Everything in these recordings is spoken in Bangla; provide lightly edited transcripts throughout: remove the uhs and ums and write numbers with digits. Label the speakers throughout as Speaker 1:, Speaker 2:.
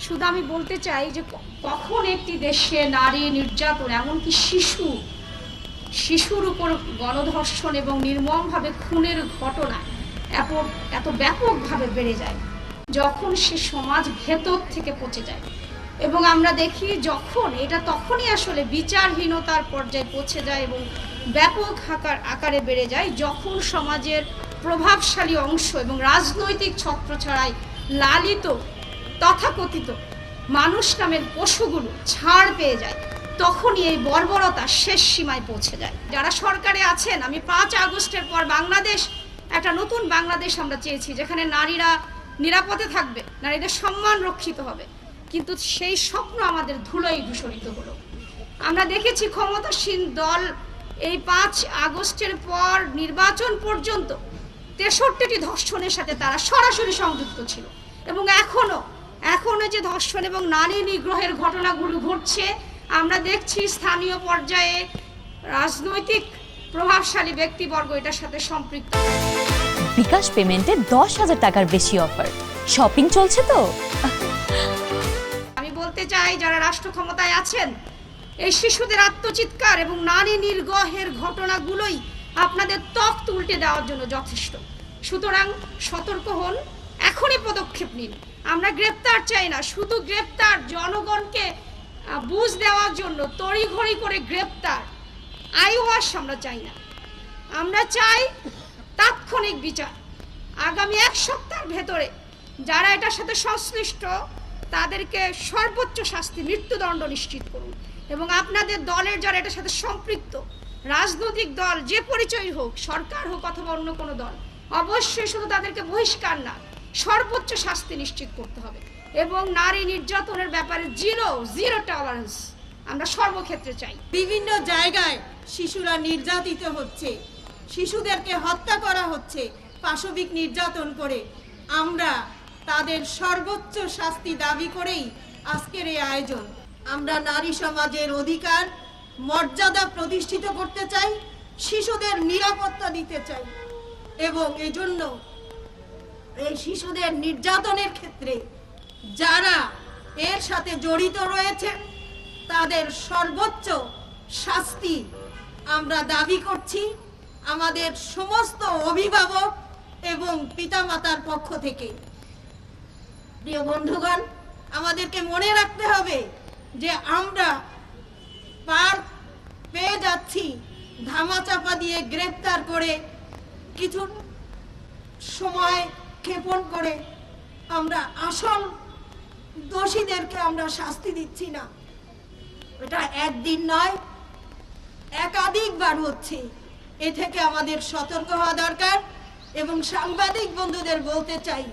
Speaker 1: শুধু আমি বলতে চাই যে কখন একটি দেশে নারী নির্যাতন, এমনকি শিশুর উপর গণধর্ষণ এবং নির্মমভাবে খুনের ঘটনা এত ব্যাপকভাবে বেড়ে যায়, যখন সে সমাজ ভেতর থেকে পচে যায়। এবং আমরা দেখি যখন এটা তখনই আসলে বিচারহীনতার পর্যায়ে পৌঁছে যায় এবং ব্যাপক আকারে বেড়ে যায়, যখন সমাজের প্রভাবশালী অংশ এবং রাজনৈতিক ছত্রছাড়ায় লালিত তথাকথিত মানুষ নামের পশুগুলো ছাড় পেয়ে যায়, তখনই এই বর্বরতা শেষ সীমায় পৌঁছে যায়। যারা সরকারে আছেন, আমি 5 আগস্টের পর বাংলাদেশ, একটা নতুন বাংলাদেশ আমরা চেয়েছি, যেখানে নারীরা নিরাপদে থাকবে, নারীদের সম্মান রক্ষিত হবে, কিন্তু সেই স্বপ্ন আমাদের ধুলোয় ধূসরিত হলো। আমরা দেখেছি ক্ষমতাসীন দল এই 5 আগস্টের পর নির্বাচন পর্যন্ত 63টি ধর্ষণের সাথে তারা সরাসরি সংযুক্ত ছিল, এবং এখনো যে ধর্ষণ এবং নারী নিগ্রহের ঘটনাগুলো ঘটছে, আমরা দেখছি স্থানীয় পর্যায়ে রাজনৈতিক প্রভাবশালী ব্যক্তিবর্গ এটার সাথে সম্পৃক্ত।
Speaker 2: বিকাশ পেমেন্টে 10,000 টাকার বেশি অফার, শপিং চলছে তো।
Speaker 1: আমি বলতে চাই, যারা রাষ্ট্র ক্ষমতায় আছেন, এই শিশুদের আত্মচিৎকার এবং নারী নির্গ্রহের ঘটনাগুলোই আপনাদের ত্বক উল্টে দেওয়ার জন্য যথেষ্ট। সুতরাং সতর্ক হন, এখনই পদক্ষেপ নিন। আমরা গ্রেপ্তার চাই না, শুধু গ্রেপ্তার জনগণকে বুঝ দেওয়ার জন্য তড়িঘড়ি করে গ্রেপ্তার, আইওয়াশ আমরা চাই না। আমরা চাই তাৎক্ষণিক বিচার। আগামী 1 সপ্তাহের ভেতরে যারা এটার সাথে সংশ্লিষ্ট তাদেরকে সর্বোচ্চ শাস্তি, মৃত্যুদণ্ড নিশ্চিত করুন। এবং আপনাদের দলের যারা এটার সাথে সম্পৃক্ত, রাজনৈতিক দল যে পরিচয় হোক, সরকার হোক অথবা অন্য কোনো দল, অবশ্যই শুধু তাদেরকে বহিষ্কার না, সর্বোচ্চ শাস্তি নিশ্চিত করতে হবে। এবং নারী নির্যাতনের ব্যাপারে জিরো টলারেন্স আমরা সর্বক্ষেত্রে চাই।
Speaker 3: বিভিন্ন জায়গায় শিশুরা নির্যাতিত হচ্ছে, শিশুদেরকে হত্যা করা হচ্ছে পাশবিক নির্যাতন করে। আমরা তাদের সর্বোচ্চ শাস্তি দাবি করেই আজকের এই আয়োজন। আমরা নারী সমাজের অধিকার, মর্যাদা প্রতিষ্ঠিত করতে চাই, শিশুদের নিরাপত্তা দিতে চাই, এবং এজন্য এই শিশুদের নির্যাতনের ক্ষেত্রে যারা এর সাথে জড়িত রয়েছে তাদের সর্বোচ্চ শাস্তি আমরা দাবি করছি আমাদের সমস্ত অভিভাবক এবং পিতামাতার পক্ষ থেকে। প্রিয় বন্ধুগণ, আমাদেরকে মনে রাখতে হবে যে আমরা পার পেয়ে যাচ্ছি ধামাচাপা দিয়ে, গ্রেফতার করে, কিছু সময় ক্ষেপণ করে আমরা আসল দোষীদেরকে আমরা শাস্তি দিচ্ছি না। এটা একদিন নয়, একাধিকবার হচ্ছে। এ থেকে আমাদের সতর্ক হওয়া দরকার। এবং সাংবাদিক বন্ধুদের বলতে চাই,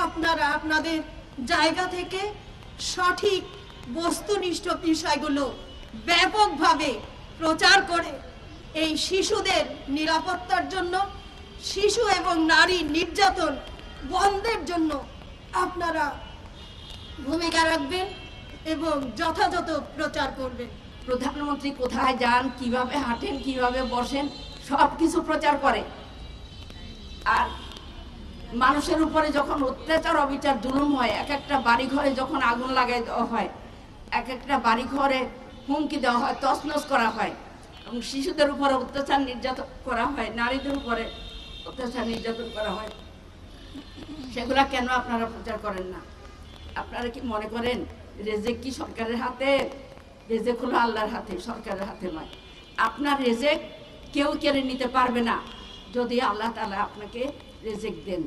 Speaker 3: আপনারা আপনাদের জায়গা থেকে সঠিক বস্তুনিষ্ঠ বিষয়গুলো ব্যাপকভাবে প্রচার করে এই শিশুদের নিরাপত্তার জন্য, শিশু এবং নারী নির্যাতন বন্ধের জন্য আপনারা ভূমিকা রাখবেন এবং যথাযথ প্রচার করবেন।
Speaker 4: প্রধানমন্ত্রী কোথায় যান, কিভাবে হাঁটেন, কিভাবে বসেন, সব কিছু প্রচার করে। আর মানুষের উপরে যখন অত্যাচার, অবিচার, জুলুম হয়, এক একটা বাড়ি ঘরে যখন আগুন লাগাই দেওয়া হয়, এক একটা বাড়ি ঘরে হুমকি দেওয়া হয়, তছনছ করা হয়, এবং শিশুদের উপরে অত্যাচার নির্যাতন করা হয়, নারীদের উপরে অত্যাচার নির্যাতন করা হয়, সেগুলা কেন আপনারা প্রচার করেন না? আপনারা কি মনে করেন রেজেক কি সরকারের হাতে? রেজেক হলো আল্লাহর হাতে, সরকারের হাতে নয়। আপনার রেজেক কেউ কেড়ে নিতে পারবে না যদি আল্লাহ তাআলা আপনাকে রেজেক দেন।